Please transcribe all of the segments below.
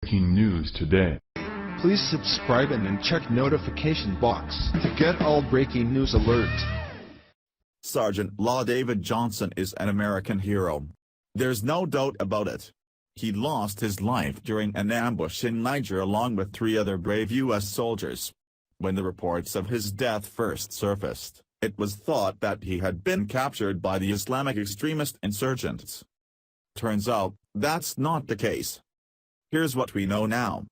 Breaking news today. Please subscribe and then check notification box to get all breaking news alerts. Sergeant Law David Johnson is an American hero. There's no doubt about it. He lost his life during an ambush in Niger along with 3 other brave U.S. soldiers. When the reports of his death first surfaced, it was thought that he had been captured by the Islamic extremist insurgents. Turns out, that's not the case. Here's what we know now.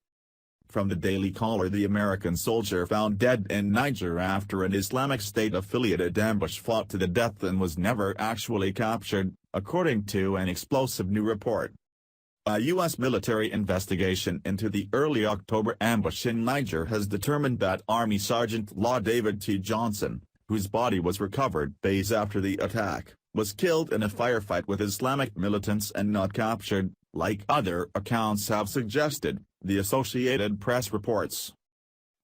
From the Daily Caller, the American soldier found dead in Niger after an Islamic State-affiliated ambush fought to the death and was never actually captured, according to an explosive new report. A U.S. military investigation into the early October ambush in Niger has determined that Army Sergeant Law David T. Johnson, whose body was recovered days after the attack, was killed in a firefight with Islamic militants and not captured, like other accounts have suggested, the Associated Press reports.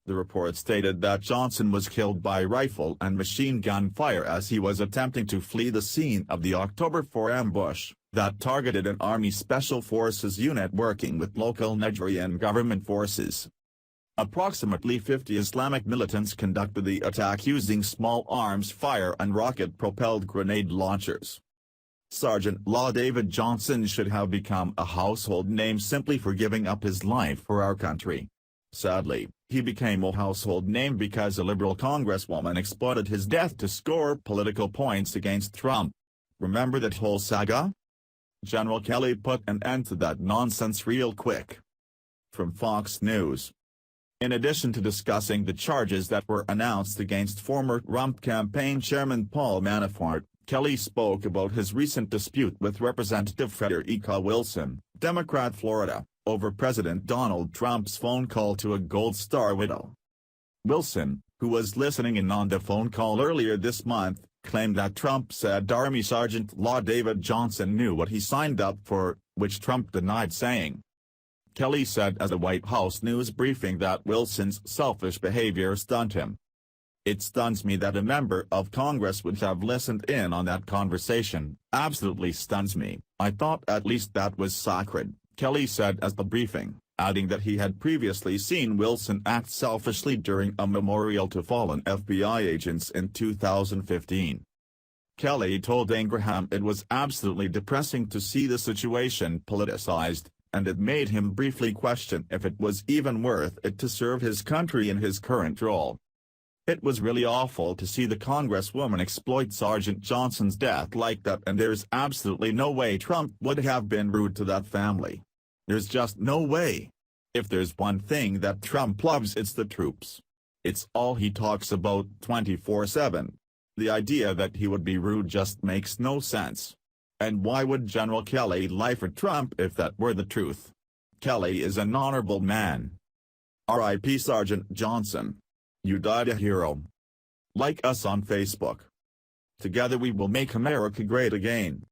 The report stated that Johnson was killed by rifle and machine gun fire as he was attempting to flee the scene of the October 4 ambush, that targeted an Army Special Forces unit working with local Nigerian government forces. Approximately 50 Islamic militants conducted the attack using small arms fire and rocket-propelled grenade launchers. Sergeant Law David Johnson should have become a household name simply for giving up his life for our country. Sadly, he became a household name because a liberal congresswoman exploited his death to score political points against Trump. Remember that whole saga? General Kelly put an end to that nonsense real quick. From Fox News. In addition to discussing the charges that were announced against former Trump campaign chairman Paul Manafort, Kelly spoke about his recent dispute with Representative Frederica Wilson, Democrat Florida, over President Donald Trump's phone call to a Gold Star widow. Wilson, who was listening in on the phone call earlier this month, claimed that Trump said Army Sergeant Law David Johnson knew what he signed up for, which Trump denied saying. Kelly said as a White House news briefing that Wilson's selfish behavior stunned him. "It stuns me that a member of Congress would have listened in on that conversation, absolutely stuns me. I thought at least that was sacred," Kelly said as the briefing, adding that he had previously seen Wilson act selfishly during a memorial to fallen FBI agents in 2015. Kelly told Ingraham it was absolutely depressing to see the situation politicized, and it made him briefly question if it was even worth it to serve his country in his current role. "It was really awful to see the Congresswoman exploit Sergeant Johnson's death like that, and there's absolutely no way Trump would have been rude to that family. There's just no way. If there's one thing that Trump loves, it's the troops. It's all he talks about 24/7. The idea that he would be rude just makes no sense. And why would General Kelly lie for Trump if that were the truth? Kelly is an honorable man. R.I.P. Sergeant Johnson. You died a hero." Like us on Facebook. Together we will make America great again.